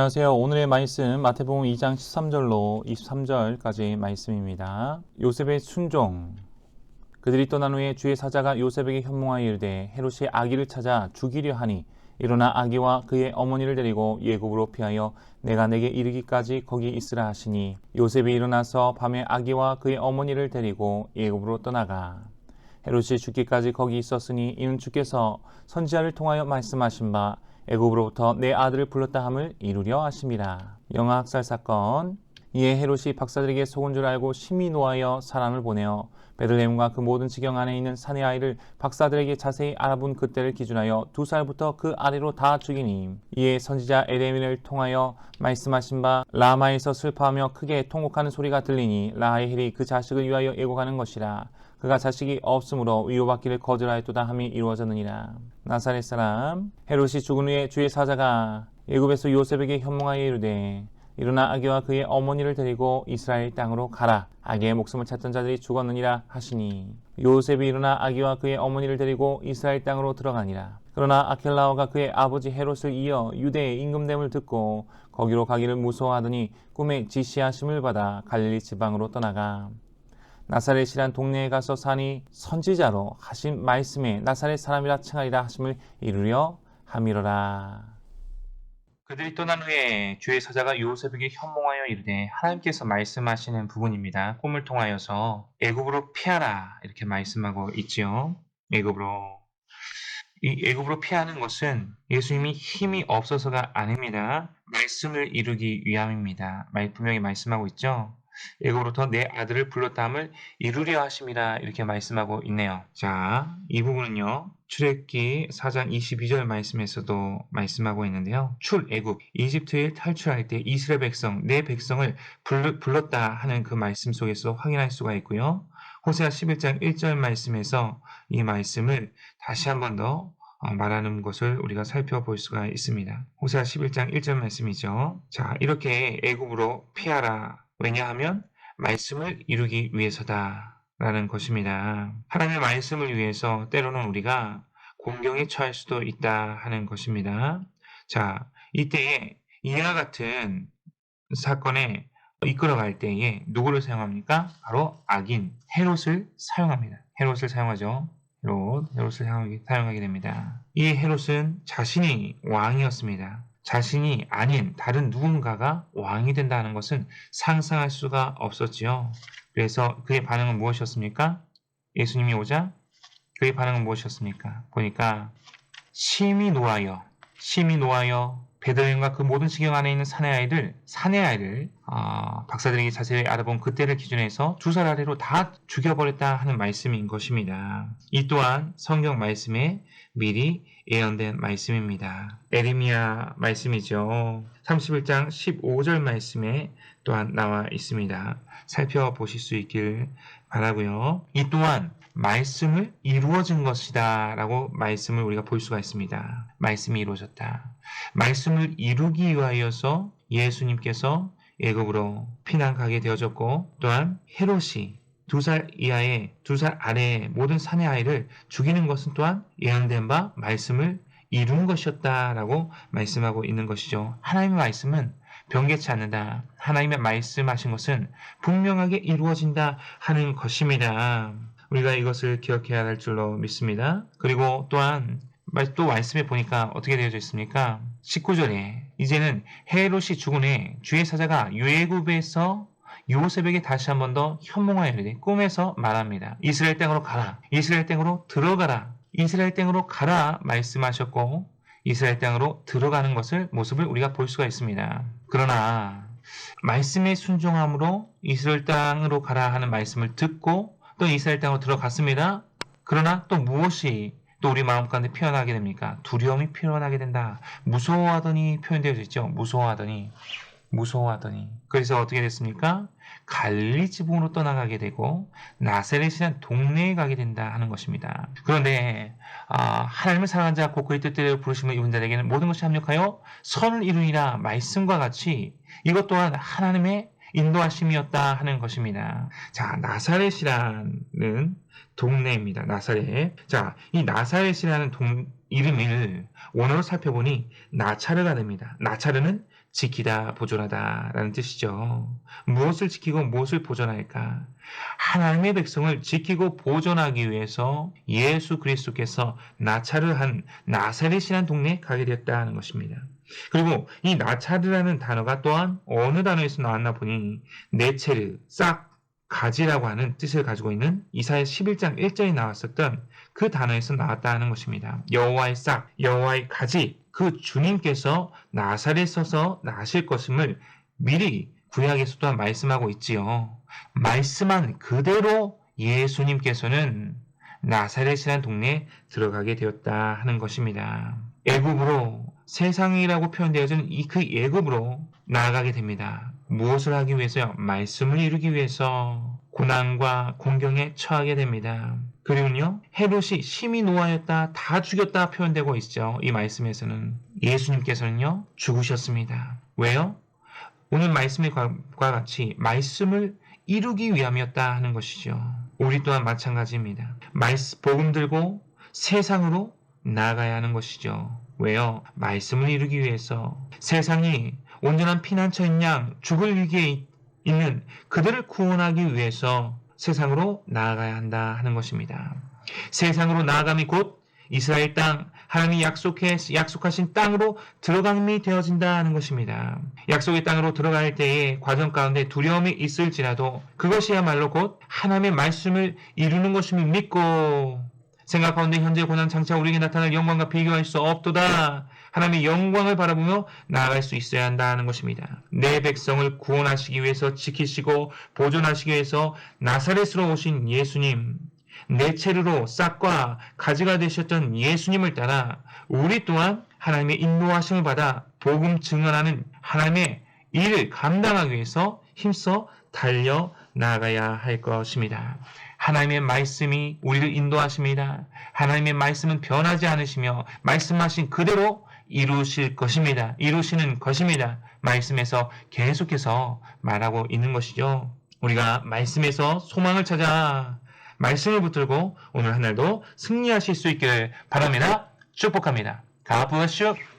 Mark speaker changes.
Speaker 1: 안녕하세요. 오늘의 말씀 마태복음 2장 13절로 23절까지 말씀입니다. 요셉의 순종. 그들이 떠난 후에 주의 사자가 요셉에게 현몽하여 이르되 헤롯이 아기를 찾아 죽이려 하니 일어나 아기와 그의 어머니를 데리고 예굽으로 피하여 내가 내게 이르기까지 거기 있으라 하시니 요셉이 일어나서 밤에 아기와 그의 어머니를 데리고 예굽으로 떠나가 헤롯이 죽기까지 거기 있었으니 이는 주께서 선지자를 통하여 말씀하신 바 애굽으로부터 내 아들을 불렀다 함을 이루려 하심이라. 영아학살 사건. 이에 헤롯이 박사들에게 속은 줄 알고 심히 노하여 사람을 보내어 베들레헴과 그 모든 지경 안에 있는 사내 아이를 박사들에게 자세히 알아본 그때를 기준하여 2살부터 그 아래로 다 죽이니 이에 선지자 에레미야를 통하여 말씀하신 바 라마에서 슬퍼하며 크게 통곡하는 소리가 들리니 라헬이 그 자식을 위하여 애곡하는 것이라. 그가 자식이 없으므로 위로받기를 거절하였도다 함이 이루어졌느니라. 나사렛 사람. 헤롯이 죽은 후에 주의 사자가 애굽에서 요셉에게 현몽하여 이르되 일어나 아기와 그의 어머니를 데리고 이스라엘 땅으로 가라. 아기의 목숨을 찾던 자들이 죽었느니라 하시니 요셉이 일어나 아기와 그의 어머니를 데리고 이스라엘 땅으로 들어가니라. 그러나 아켈라오가 그의 아버지 헤롯을 이어 유대의 임금됨을 듣고 거기로 가기를 무서워하더니 꿈에 지시하심을 받아 갈릴리 지방으로 떠나가 나사렛이란 동네에 가서 사니 선지자로 하신 말씀에 나사렛 사람이라 칭하리라 하심을 이루려 함이로라. 그들이 떠난 후에 주의 사자가 요셉에게 현몽하여 이르되 하나님께서 말씀하시는 부분입니다. 꿈을 통하여서 애굽으로 피하라 이렇게 말씀하고 있지요. 애굽으로. 이 애굽으로 피하는 것은 예수님이 힘이 없어서가 아닙니다. 말씀을 이루기 위함입니다. 분명히 말씀하고 있죠. 애굽으로부터 내 아들을 불렀다 함을 이루려 하심이라 이렇게 말씀하고 있네요. 자, 이 부분은요. 출애굽기 4장 22절 말씀에서도 말씀하고 있는데요. 출애굽, 이집트에 탈출할 때 이스라엘 백성, 내 백성을 불렀다 하는 그 말씀 속에서 확인할 수가 있고요. 호세아 11장 1절 말씀에서 이 말씀을 다시 한 번 더 말하는 것을 우리가 살펴볼 수가 있습니다. 호세아 11장 1절 말씀이죠. 자, 이렇게 애굽으로 피하라. 왜냐하면 말씀을 이루기 위해서다 라는 것입니다. 하나님의 말씀을 위해서 때로는 우리가 공경에 처할 수도 있다 하는 것입니다. 자, 이때에 이와 같은 사건에 이끌어갈 때에 누구를 사용합니까? 바로 악인 헤롯을 사용합니다. 헤롯을 사용하죠. 헤롯을 사용하게 됩니다. 이 헤롯은 자신이 왕이었습니다. 자신이 아닌 다른 누군가가 왕이 된다는 것은 상상할 수가 없었지요. 그래서 그의 반응은 무엇이었습니까? 예수님이 오자 그의 반응은 무엇이었습니까? 보니까 심히 노하여 베들레헴과 그 모든 지경 안에 있는 사내 아이를 박사들에게 자세히 알아본 그때를 기준해서 2살 아래로 다 죽여버렸다 하는 말씀인 것입니다. 이 또한 성경 말씀에 미리 예언된 말씀입니다. 에레미야 말씀이죠. 31장 15절 말씀에 또한 나와 있습니다. 살펴보실 수 있길 바라고요. 이 또한 말씀을 이루어진 것이다 라고 말씀을 우리가 볼 수가 있습니다. 말씀이 이루어졌다. 말씀을 이루기 위하여서 예수님께서 애굽으로 피난 가게 되어졌고 또한 헤롯이 2살 이하의 2살 아래의 모든 사내 아이를 죽이는 것은 또한 예언된 바 말씀을 이룬 것이었다라고 말씀하고 있는 것이죠. 하나님의 말씀은 변개치 않는다. 하나님의 말씀하신 것은 분명하게 이루어진다 하는 것입니다. 우리가 이것을 기억해야 할 줄로 믿습니다. 그리고 또한 또 말씀에 보니까 어떻게 되어져 있습니까? 19절에 이제는 헤롯이 죽은 후에 주의 사자가 예굽에서 요셉에게 다시 한 번 더 현몽하여 이르되 꿈에서 말합니다. 이스라엘 땅으로 가라. 이스라엘 땅으로 들어가라. 이스라엘 땅으로 가라 말씀하셨고 이스라엘 땅으로 들어가는 모습을 우리가 볼 수가 있습니다. 그러나 말씀에 순종함으로 이스라엘 땅으로 가라 하는 말씀을 듣고 또 이스라엘 땅으로 들어갔습니다. 그러나 또 무엇이 또 우리 마음 가운데 피어나게 됩니까? 두려움이 피어나게 된다. 무서워하더니 표현되어 있죠. 무서워하더니. 그래서 어떻게 됐습니까? 갈릴리 지붕으로 떠나가게 되고 나사렛이라는 동네에 가게 된다 하는 것입니다. 그런데 하나님을 사랑하는 자 곧 그의 뜻대로 부르심을 입은 자에게는 모든 것이 합력하여 선을 이루니라 말씀과 같이 이것 또한 하나님의 인도하심이었다 하는 것입니다. 자, 나사렛이라는 동네입니다. 나사렛. 자, 이 나사렛이라는 이름을 원어로 살펴보니 나차르가 됩니다. 나차르는 지키다, 보존하다 라는 뜻이죠. 무엇을 지키고 무엇을 보존할까? 하나님의 백성을 지키고 보존하기 위해서 예수 그리스도께서 나차를 한 나사렛이라는 동네에 가게 되었다는 것입니다. 그리고 이 나차르라는 단어가 또한 어느 단어에서 나왔나 보니 네체르, 싹, 가지라고 하는 뜻을 가지고 있는 이사야 11장 1절에 나왔었던 그 단어에서 나왔다는 것입니다. 여호와의 싹, 여호와의 가지, 그 주님께서 나사렛에서 나실 것임을 미리 구약에서 또한 말씀하고 있지요. 말씀한 그대로 예수님께서는 나사렛이라는 동네에 들어가게 되었다 하는 것입니다. 애굽으로 세상이라고 표현되어진 그 애굽으로 나아가게 됩니다. 무엇을 하기 위해서요? 말씀을 이루기 위해서 고난과 공경에 처하게 됩니다. 그리고요, 헤롯이 심히 노하였다, 다 죽였다 표현되고 있죠. 이 말씀에서는 예수님께서는요, 죽으셨습니다. 왜요? 오늘 말씀과 같이 말씀을 이루기 위함이었다 하는 것이죠. 우리 또한 마찬가지입니다. 복음 들고 세상으로 나아가야 하는 것이죠. 왜요? 말씀을 이루기 위해서 세상이 온전한 피난처인 양 죽을 위기에 있는 그들을 구원하기 위해서 세상으로 나아가야 한다 하는 것입니다. 세상으로 나아감이 곧 이스라엘 땅, 하나님이 약속하신 땅으로 들어감이 되어진다 하는 것입니다. 약속의 땅으로 들어갈 때의 과정 가운데 두려움이 있을지라도 그것이야말로 곧 하나님의 말씀을 이루는 것임을 믿고 생각 가운데 현재 고난 장차 우리에게 나타날 영광과 비교할 수 없도다. 하나님의 영광을 바라보며 나아갈 수 있어야 한다는 것입니다. 내 백성을 구원하시기 위해서 지키시고 보존하시기 위해서 나사렛으로 오신 예수님, 네체르로 싹과 가지가 되셨던 예수님을 따라 우리 또한 하나님의 인도하심을 받아 복음 증언하는 하나님의 일을 감당하기 위해서 힘써 달려 나아가야 할 것입니다. 하나님의 말씀이 우리를 인도하십니다. 하나님의 말씀은 변하지 않으시며 말씀하신 그대로 이루실 것입니다. 이루시는 것입니다. 말씀에서 계속해서 말하고 있는 것이죠. 우리가 말씀에서 소망을 찾아 말씀을 붙들고 오늘 한 날도 승리하실 수 있기를 바랍니다. 축복합니다. God bless you.